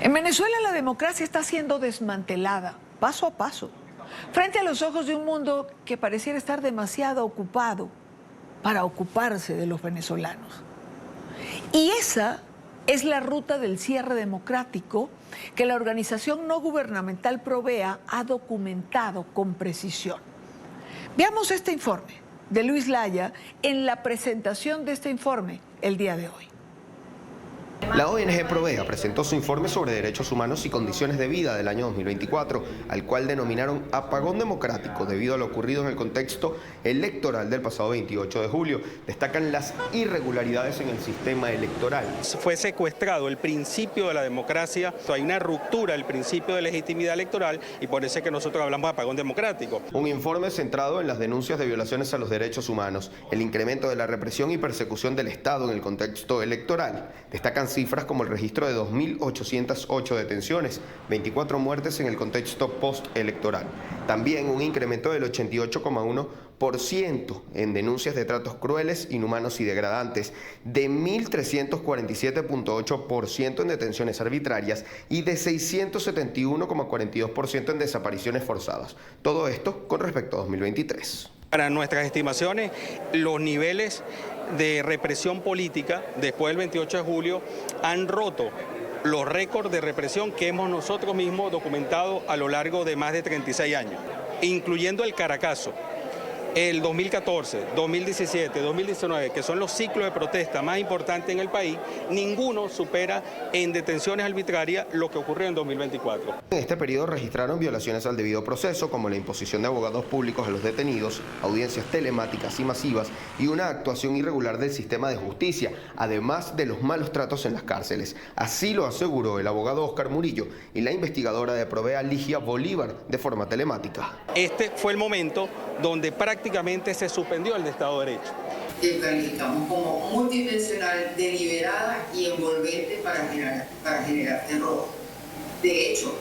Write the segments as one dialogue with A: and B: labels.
A: En Venezuela la democracia está siendo desmantelada, paso a paso, frente a los ojos de un mundo que pareciera estar demasiado ocupado para ocuparse de los venezolanos. Y esa es la ruta del cierre democrático que la organización no gubernamental Provea ha documentado con precisión. Veamos este informe de Luis Laya en la presentación de este informe el día de hoy.
B: La ONG Provea presentó su informe sobre derechos humanos y condiciones de vida del año 2024, al cual denominaron apagón democrático debido a lo ocurrido en el contexto electoral del pasado 28 de julio. Destacan las irregularidades en el sistema electoral.
C: Fue secuestrado el principio de la democracia, hay una ruptura del principio de legitimidad electoral y por eso es que nosotros hablamos de apagón democrático.
B: Un informe centrado en las denuncias de violaciones a los derechos humanos, el incremento de la represión y persecución del Estado en el contexto electoral. Destacan cifras como el registro de 2.808 detenciones, 24 muertes en el contexto postelectoral. También un incremento del 88,1% en denuncias de tratos crueles, inhumanos y degradantes, de 1.347,8% en detenciones arbitrarias y de 671,42% en desapariciones forzadas. Todo esto con respecto a 2023.
C: Para nuestras estimaciones, los niveles de represión política después del 28 de julio han roto los récords de represión que hemos nosotros mismos documentado a lo largo de más de 36 años, incluyendo el Caracazo, el 2014, 2017, 2019, que son los ciclos de protesta más importantes en el país. Ninguno supera en detenciones arbitrarias lo que ocurrió en 2024.
B: En este periodo registraron violaciones al debido proceso, como la imposición de abogados públicos a los detenidos, audiencias telemáticas y masivas y una actuación irregular del sistema de justicia, además de los malos tratos en las cárceles. Así lo aseguró el abogado Oscar Murillo y la investigadora de Provea Ligia Bolívar de forma telemática.
C: Este fue el momento donde prácticamente se suspendió el Estado de Derecho.
D: Que calificamos como multidimensional, deliberada y envolvente para generar terror. De hecho,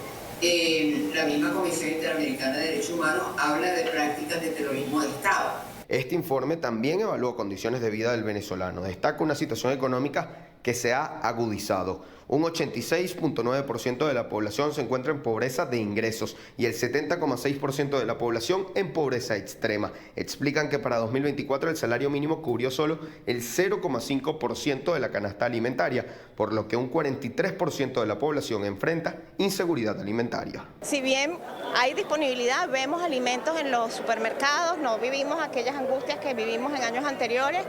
D: la misma Comisión Interamericana de Derechos Humanos habla de prácticas de terrorismo de Estado.
B: Este informe también evaluó condiciones de vida del venezolano. Destaca una situación económica que se ha agudizado. Un 86,9% de la población se encuentra en pobreza de ingresos y el 70,6% de la población en pobreza extrema. Explican que para 2024 el salario mínimo cubrió solo el 0,5% de la canasta alimentaria, por lo que un 43% de la población enfrenta inseguridad alimentaria.
E: Si bien hay disponibilidad, vemos alimentos en los supermercados, no vivimos aquellas angustias que vivimos en años anteriores.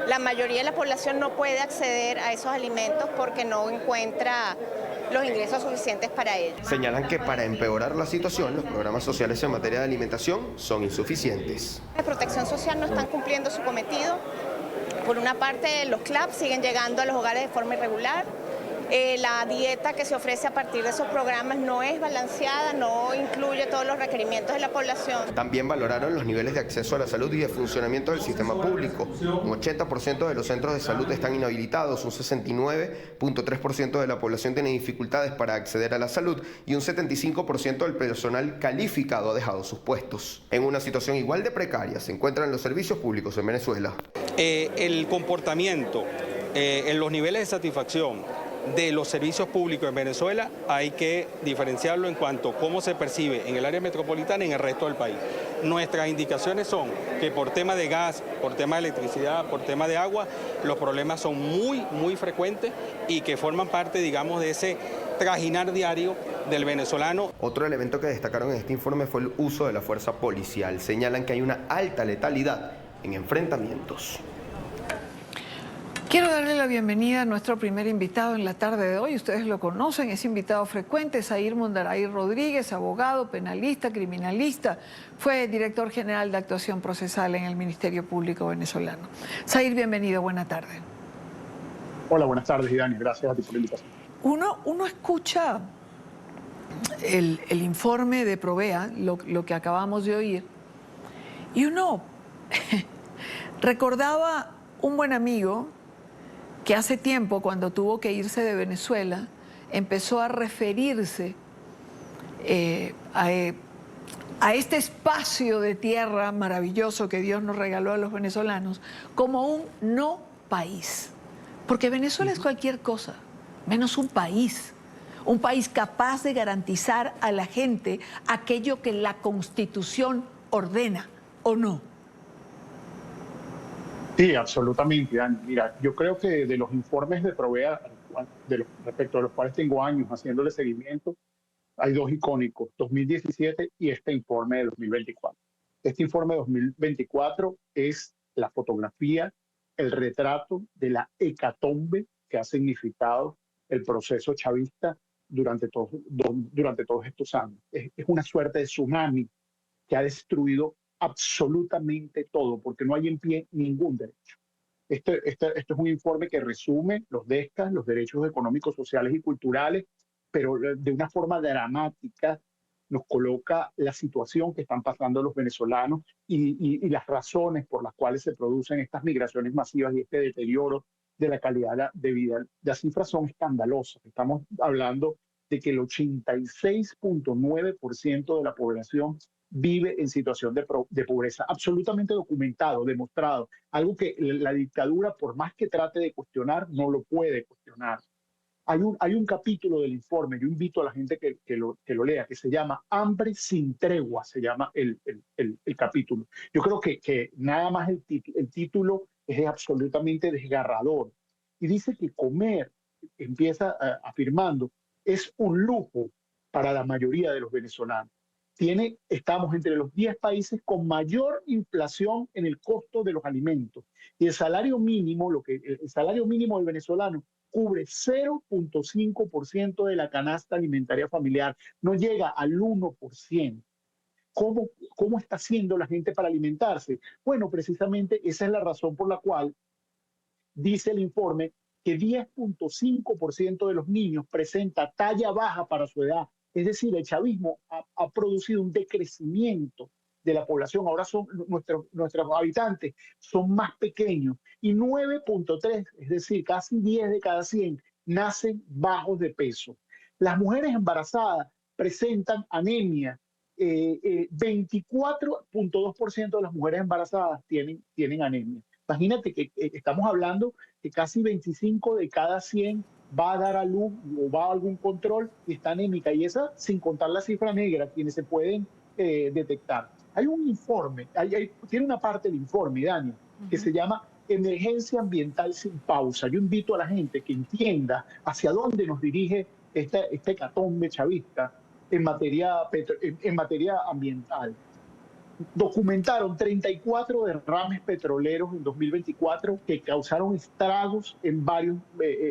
E: La mayoría de la población no puede acceder a esos alimentos porque no encuentra los ingresos suficientes para ello.
B: Señalan que para empeorar la situación, los programas sociales en materia de alimentación son insuficientes.
E: La protección social no están cumpliendo su cometido. Por una parte, los CLAP siguen llegando a los hogares de forma irregular. La dieta que se ofrece a partir de esos programas no es balanceada, no incluye todos los requerimientos de la población.
B: También valoraron los niveles de acceso a la salud y de funcionamiento del sistema público. Un 80% de los centros de salud están inhabilitados, un 69,3% de la población tiene dificultades para acceder a la salud y un 75% del personal calificado ha dejado sus puestos. En una situación igual de precaria se encuentran los servicios públicos en Venezuela.
C: El comportamiento en los niveles de satisfacción de los servicios públicos en Venezuela hay que diferenciarlo en cuanto a cómo se percibe en el área metropolitana y en el resto del país. Nuestras indicaciones son que por tema de gas, por tema de electricidad, por tema de agua, los problemas son muy frecuentes y que forman parte, digamos, de ese trajinar diario del venezolano.
B: Otro elemento que destacaron en este informe fue el uso de la fuerza policial. Señalan que hay una alta letalidad en enfrentamientos.
A: Quiero darle la bienvenida a nuestro primer invitado en la tarde de hoy. Ustedes lo conocen, es invitado frecuente, Zair Mundaray Rodríguez, abogado, penalista, criminalista. Fue director general de actuación procesal en el Ministerio Público venezolano. Zair, bienvenido, buena tarde.
F: Hola, buenas tardes, Idani. Gracias a ti por la invitación.
A: Uno escucha el informe de Provea, lo que acabamos de oír, y uno recordaba un buen amigo que hace tiempo, cuando tuvo que irse de Venezuela, empezó a referirse a este espacio de tierra maravilloso que Dios nos regaló a los venezolanos como un no país. Porque Venezuela es cualquier cosa, menos un país. Un país capaz de garantizar a la gente aquello que la Constitución ordena, ¿o no?
F: Sí, absolutamente, Dani. Mira, yo creo que de los informes de Provea, respecto a los cuales tengo años haciéndole seguimiento, hay dos icónicos, 2017 y este informe de 2024. Este informe de 2024 es la fotografía, el retrato de la hecatombe que ha significado el proceso chavista durante todos estos años. Es una suerte de tsunami que ha destruido absolutamente todo, porque no hay en pie ningún derecho. Esto es un informe que resume los DESCA, los derechos económicos, sociales y culturales, pero de una forma dramática nos coloca la situación que están pasando los venezolanos y las razones por las cuales se producen estas migraciones masivas y este deterioro de la calidad de vida. Las cifras son escandalosas. Estamos hablando de que el 86.9% de la población vive en situación de pobreza, absolutamente documentado, demostrado, algo que la dictadura, por más que trate de cuestionar, no lo puede cuestionar. Hay un capítulo del informe, yo invito a la gente que lo lea, que se llama Hambre sin tregua, se llama el capítulo. Yo creo que nada más el título es absolutamente desgarrador. Y dice que comer, empieza afirmando, es un lujo para la mayoría de los venezolanos. Estamos entre los 10 países con mayor inflación en el costo de los alimentos. Y el salario mínimo del venezolano cubre 0.5% de la canasta alimentaria familiar, no llega al 1%. ¿Cómo está haciendo la gente para alimentarse? Bueno, precisamente esa es la razón por la cual dice el informe que 10.5% de los niños presenta talla baja para su edad. Es decir, el chavismo ha producido un decrecimiento de la población. Ahora nuestros habitantes son más pequeños y 9.3, es decir, casi 10 de cada 100 nacen bajos de peso. Las mujeres embarazadas presentan anemia. 24.2% de las mujeres embarazadas tienen anemia. Imagínate que estamos hablando que casi 25 de cada 100 va a dar a luz o va a algún control y está anémica. Y esa sin contar la cifra negra, quienes se pueden detectar. Hay un informe, tiene una parte del informe, Dani, que se llama Emergencia Ambiental sin Pausa. Yo invito a la gente que entienda hacia dónde nos dirige este hecatombe chavista en materia ambiental. Documentaron 34 derrames petroleros en 2024 que causaron estragos en varios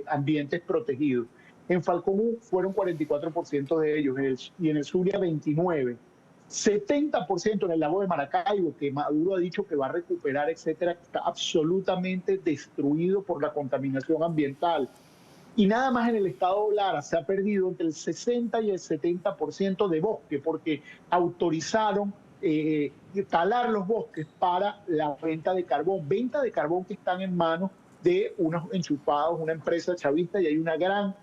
F: ambientes protegidos. En Falcón fueron 44% de ellos y en el Zulia 29%. 70% en el lago de Maracaibo, que Maduro ha dicho que va a recuperar, etcétera, está absolutamente destruido por la contaminación ambiental. Y nada más en el estado Lara se ha perdido entre el 60 y el 70% de bosque, porque autorizaron talar los bosques para la venta de carbón que están en manos de unos enchufados, una empresa chavista, y hay una gran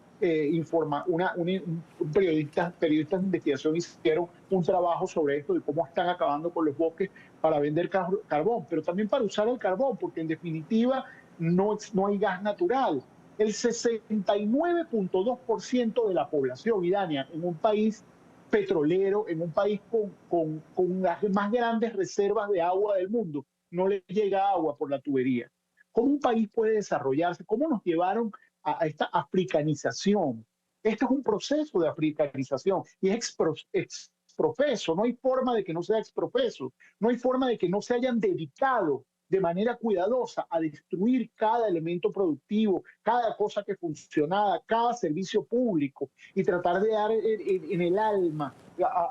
F: periodistas de investigación hicieron un trabajo sobre esto, de cómo están acabando con los bosques para vender carbón, pero también para usar el carbón, porque en definitiva no hay gas natural. El 69.2% de la población, Idania, en un país petrolero, en un país con las más grandes reservas de agua del mundo, no le llega agua por la tubería. ¿Cómo un país puede desarrollarse? ¿Cómo nos llevaron a esta africanización? Esto es un proceso de africanización y es exprofeso. No hay forma de que no sea exprofeso. No hay forma de que no se hayan dedicado de manera cuidadosa a destruir cada elemento productivo, cada cosa que funcionaba, cada servicio público y tratar de dar en el alma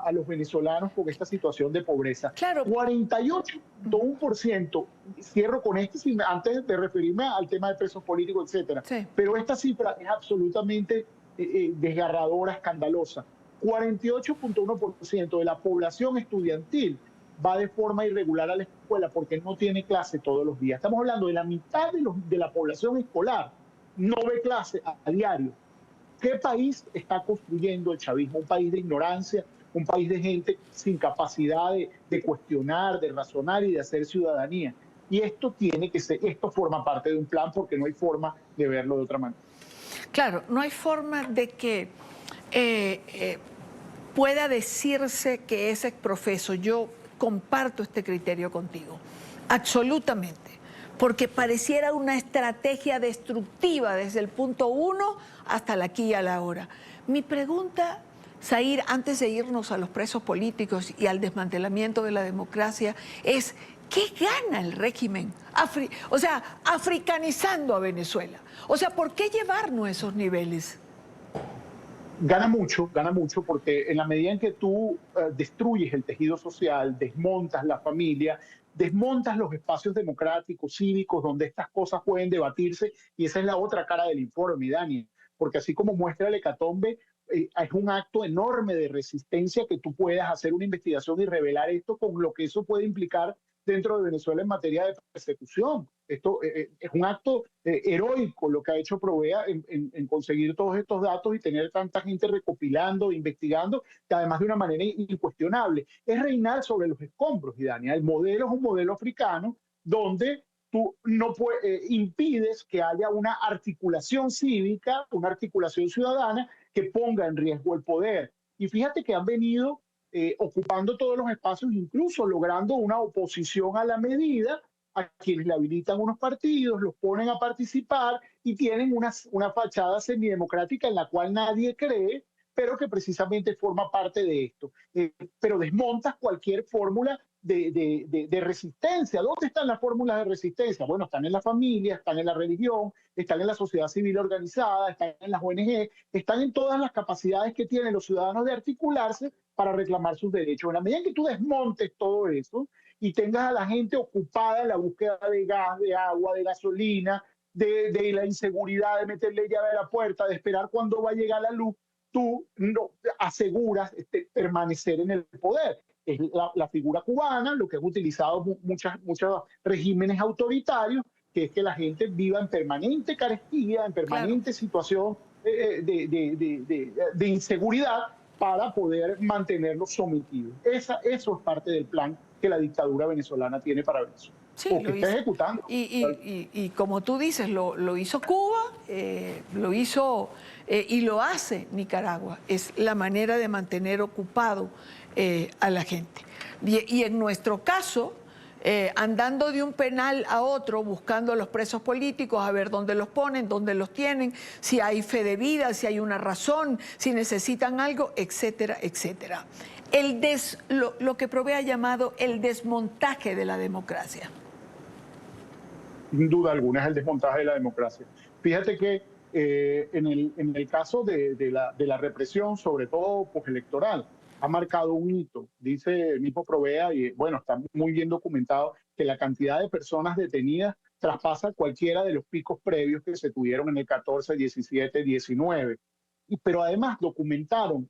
F: a los venezolanos con esta situación de pobreza.
A: Claro.
F: 48.1%, cierro con esto antes de referirme al tema de presos políticos, etcétera. Sí. Pero esta cifra es absolutamente desgarradora, escandalosa. 48.1% de la población estudiantil va de forma irregular a la escuela porque no tiene clase todos los días. Estamos hablando de la mitad de la población escolar no ve clase a diario. ¿Qué país está construyendo el chavismo? Un país de ignorancia, un país de gente sin capacidad de cuestionar, de razonar y de hacer ciudadanía. Y esto esto forma parte de un plan porque no hay forma de verlo de otra manera.
A: Claro, no hay forma de que pueda decirse que es exprofeso. Yo comparto este criterio contigo, absolutamente, porque pareciera una estrategia destructiva desde el punto 1 hasta el aquí y a la hora. Mi pregunta, Zair, antes de irnos a los presos políticos y al desmantelamiento de la democracia, es ¿qué gana el régimen? Africanizando a Venezuela. O sea, ¿por qué llevarnos a esos niveles?
F: Gana mucho, porque en la medida en que tú destruyes el tejido social, desmontas la familia, desmontas los espacios democráticos, cívicos, donde estas cosas pueden debatirse, y esa es la otra cara del informe, Dani, porque así como muestra el hecatombe, es un acto enorme de resistencia que tú puedas hacer una investigación y revelar esto con lo que eso puede implicar dentro de Venezuela en materia de persecución. Esto es un acto heroico lo que ha hecho Provea en conseguir todos estos datos y tener tanta gente recopilando, investigando, que además de una manera incuestionable. Es reinar sobre los escombros, y Dani, el modelo es un modelo africano donde tú no impides que haya una articulación cívica, una articulación ciudadana que ponga en riesgo el poder. Y fíjate que han venido ocupando todos los espacios, incluso logrando una oposición a la medida, a quienes le habilitan unos partidos, los ponen a participar y tienen una fachada semidemocrática en la cual nadie cree, pero que precisamente forma parte de esto. Pero desmontas cualquier fórmula de resistencia. ¿Dónde están las fórmulas de resistencia? Bueno, están en la familia, están en la religión, están en la sociedad civil organizada, están en las ONG, están en todas las capacidades que tienen los ciudadanos de articularse para reclamar sus derechos. En la medida en que tú desmontes todo eso y tengas a la gente ocupada en la búsqueda de gas, de agua, de gasolina, de la inseguridad, de meterle llave a la puerta, de esperar cuándo va a llegar la luz, tú no aseguras permanecer en el poder. Es la figura cubana, lo que han utilizado muchos regímenes autoritarios, que es que la gente viva en permanente carestía, en permanente situación de inseguridad para poder mantenerlos sometidos. Eso es parte del plan que la dictadura venezolana tiene para Venezuela.
A: Sí,
F: porque está ejecutando.
A: Y como tú dices, lo hizo Cuba, lo hizo y lo hace Nicaragua. Es la manera de mantener ocupado a la gente. Y en nuestro caso, andando de un penal a otro, buscando a los presos políticos, a ver dónde los ponen, dónde los tienen, si hay fe de vida, si hay una razón, si necesitan algo, etcétera, etcétera. Lo que Provea ha llamado el desmontaje de la democracia.
F: Sin duda alguna es el desmontaje de la democracia. Fíjate que en el caso de la represión, sobre todo postelectoral, ha marcado un hito. Dice el mismo Provea, y bueno, está muy bien documentado, que la cantidad de personas detenidas traspasa cualquiera de los picos previos que se tuvieron en el 14, 17, 19. Pero además documentaron,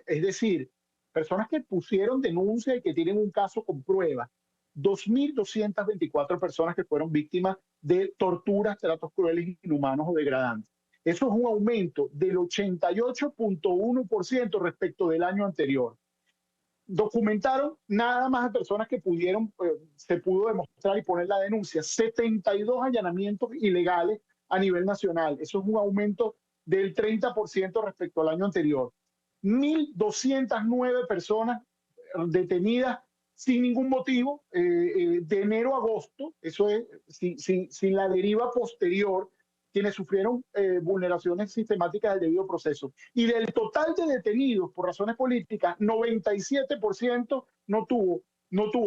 F: es decir, personas que pusieron denuncia y que tienen un caso con pruebas, 2.224 personas que fueron víctimas de torturas, tratos crueles, inhumanos o degradantes. Eso es un aumento del 88.1% respecto del año anterior. Documentaron nada más a personas que se pudo demostrar y poner la denuncia, 72 allanamientos ilegales a nivel nacional. Eso es un aumento del 30% respecto al año anterior. 1.209 personas detenidas sin ningún motivo, de enero a agosto, eso es sin la deriva posterior, quienes sufrieron vulneraciones sistemáticas del debido proceso. Y del total de detenidos por razones políticas, 97% no tuvo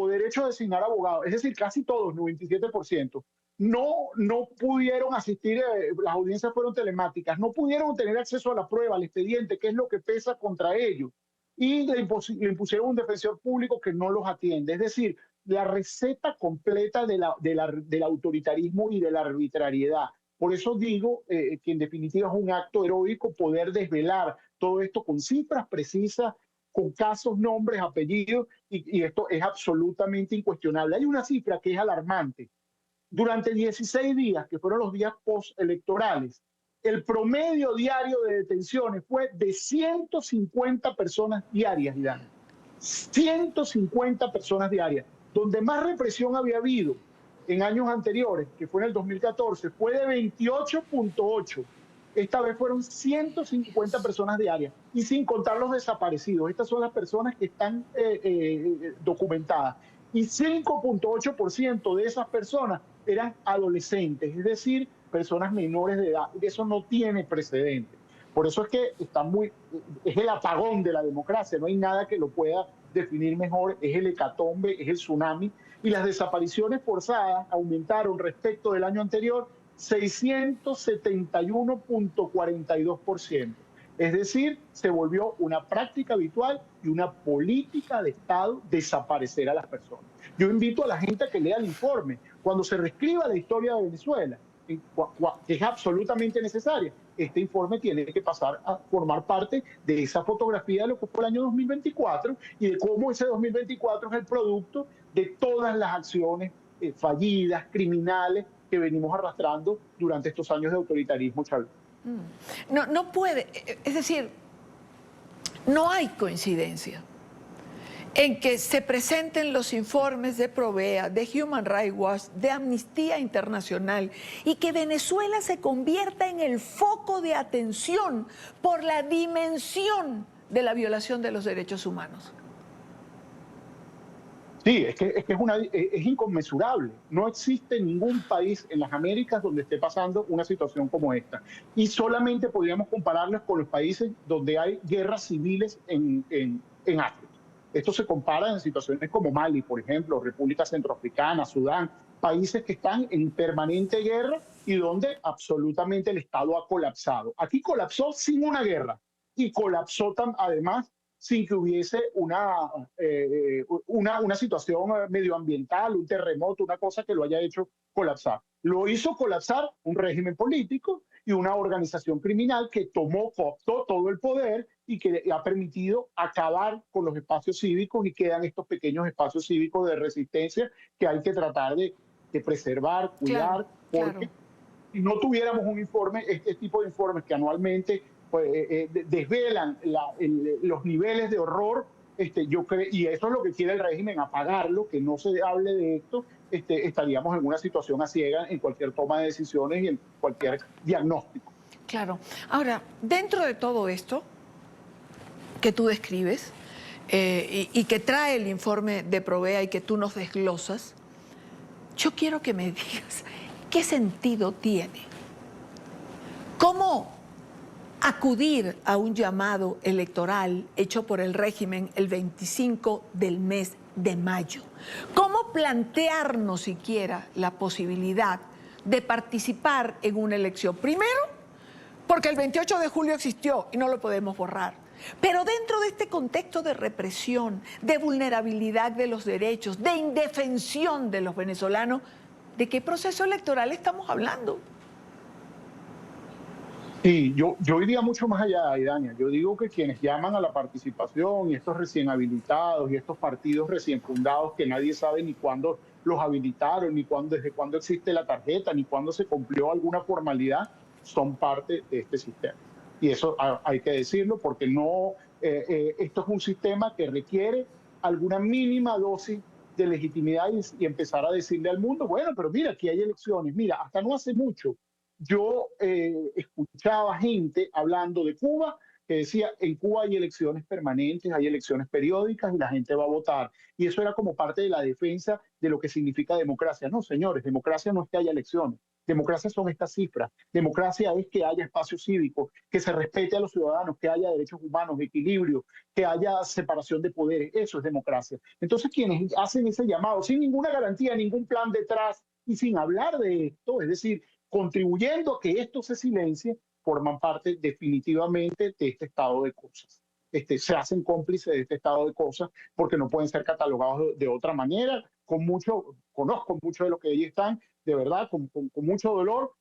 F: derecho a designar abogado, es decir, casi todos, 97%. No pudieron asistir, las audiencias fueron telemáticas, no pudieron tener acceso a la prueba, al expediente, que es lo que pesa contra ellos. Y le impusieron un defensor público que no los atiende. Es decir, la receta completa del autoritarismo y de la arbitrariedad. Por eso digo que en definitiva es un acto heroico poder desvelar todo esto con cifras precisas, con casos, nombres, apellidos, y esto es absolutamente incuestionable. Hay una cifra que es alarmante. Durante 16 días, que fueron los días postelectorales, el promedio diario de detenciones fue de 150 personas diarias, Irán. 150 personas diarias. Donde más represión había habido en años anteriores, que fue en el 2014, fue de 28.8. Esta vez fueron 150 personas diarias y sin contar los desaparecidos. Estas son las personas que están documentadas. Y 5.8% de esas personas eran adolescentes, es decir, personas menores de edad. Eso no tiene precedentes. Por eso es que es el apagón de la democracia, no hay nada que lo pueda definir mejor, es el hecatombe, es el tsunami, y las desapariciones forzadas aumentaron respecto del año anterior 671.42%. Es decir, se volvió una práctica habitual y una política de Estado desaparecer a las personas. Yo invito a la gente a que lea el informe. Cuando se reescriba la historia de Venezuela, que es absolutamente necesaria, este informe tiene que pasar a formar parte de esa fotografía de lo que fue el año 2024 y de cómo ese 2024 es el producto de todas las acciones fallidas, criminales, que venimos arrastrando durante estos años de autoritarismo chavista.
A: No puede, es decir, no hay coincidencia en que se presenten los informes de Provea, de Human Rights Watch, de Amnistía Internacional y que Venezuela se convierta en el foco de atención por la dimensión de la violación de los derechos humanos.
F: Sí, es inconmensurable. No existe ningún país en las Américas donde esté pasando una situación como esta. Y solamente podríamos compararlas con los países donde hay guerras civiles en África. Esto se compara en situaciones como Mali, por ejemplo, República Centroafricana, Sudán, países que están en permanente guerra y donde absolutamente el Estado ha colapsado. Aquí colapsó sin una guerra y colapsó además sin que hubiese una situación medioambiental, un terremoto, una cosa que lo haya hecho colapsar. Lo hizo colapsar un régimen político y una organización criminal que cooptó todo el poder y que ha permitido acabar con los espacios cívicos, y quedan estos pequeños espacios cívicos de resistencia que hay que tratar de preservar, cuidar, porque si no tuviéramos un informe, este tipo de informes que anualmente desvelan los niveles de horror, y eso es lo que quiere el régimen, apagarlo, que no se hable de esto, estaríamos en una situación a ciega en cualquier toma de decisiones y en cualquier diagnóstico.
A: Claro. Ahora, dentro de todo esto que tú describes y que trae el informe de Provea y que tú nos desglosas, yo quiero que me digas qué sentido tiene. ¿Cómo acudir a un llamado electoral hecho por el régimen el 25 del mes de mayo? ¿Cómo plantearnos siquiera la posibilidad de participar en una elección? Primero, porque el 28 de julio existió y no lo podemos borrar. Pero dentro de este contexto de represión, de vulnerabilidad de los derechos, de indefensión de los venezolanos, ¿de qué proceso electoral estamos hablando?
F: Sí, yo iría mucho más allá, Aidania. Yo digo que quienes llaman a la participación y estos recién habilitados y estos partidos recién fundados que nadie sabe ni cuándo los habilitaron, ni desde cuándo existe la tarjeta, ni cuándo se cumplió alguna formalidad, son parte de este sistema. Y eso hay que decirlo porque esto es un sistema que requiere alguna mínima dosis de legitimidad y empezar a decirle al mundo, bueno, pero mira, aquí hay elecciones. Mira, hasta no hace mucho yo escuchaba gente hablando de Cuba que decía, en Cuba hay elecciones permanentes, hay elecciones periódicas y la gente va a votar. Y eso era como parte de la defensa de lo que significa democracia. No, señores, democracia no es que haya elecciones. Democracia son estas cifras. Democracia es que haya espacio cívico, que se respete a los ciudadanos, que haya derechos humanos, equilibrio, que haya separación de poderes. Eso es democracia. Entonces, quienes hacen ese llamado sin ninguna garantía, ningún plan detrás y sin hablar de esto, es decir, contribuyendo a que esto se silencie, forman parte definitivamente de este estado de cosas. Se hacen cómplices de este estado de cosas porque no pueden ser catalogados de otra manera. Conozco mucho de lo que ellos están, de verdad, con mucho dolor.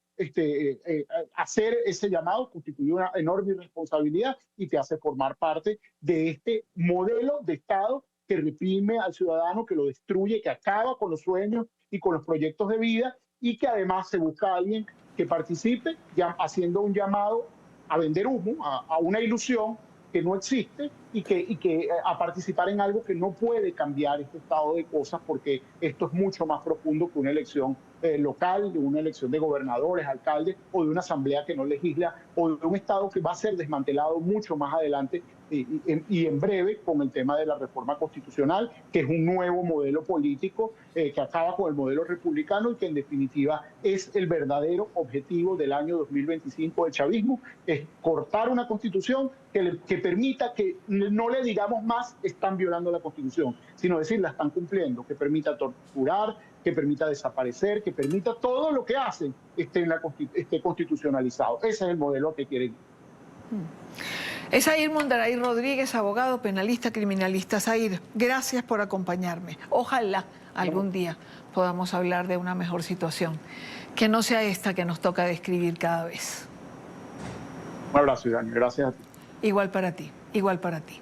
F: Hacer ese llamado constituye una enorme irresponsabilidad y te hace formar parte de este modelo de Estado que reprime al ciudadano, que lo destruye, que acaba con los sueños y con los proyectos de vida, y que además se busca a alguien que participe ya haciendo un llamado a vender humo, a una ilusión que no existe y que a participar en algo que no puede cambiar este estado de cosas, porque esto es mucho más profundo que una elección local, de una elección de gobernadores, alcaldes, o de una asamblea que no legisla, o de un Estado que va a ser desmantelado mucho más adelante y en breve con el tema de la reforma constitucional, que es un nuevo modelo político que acaba con el modelo republicano y que en definitiva es el verdadero objetivo del año 2025 del chavismo, es cortar una constitución que permita que no le digamos más están violando la constitución, sino decir la están cumpliendo, que permita torturar, que permita desaparecer, que permita todo lo que hacen esté constitucionalizado. Ese es el modelo que quieren.
A: Es Zair Mundaray Rodríguez, abogado, penalista, criminalista. Zair, gracias por acompañarme. Ojalá algún día podamos hablar de una mejor situación, que no sea esta que nos toca describir cada vez.
F: Un abrazo, Iván. Gracias a ti.
A: Igual para ti, igual para ti.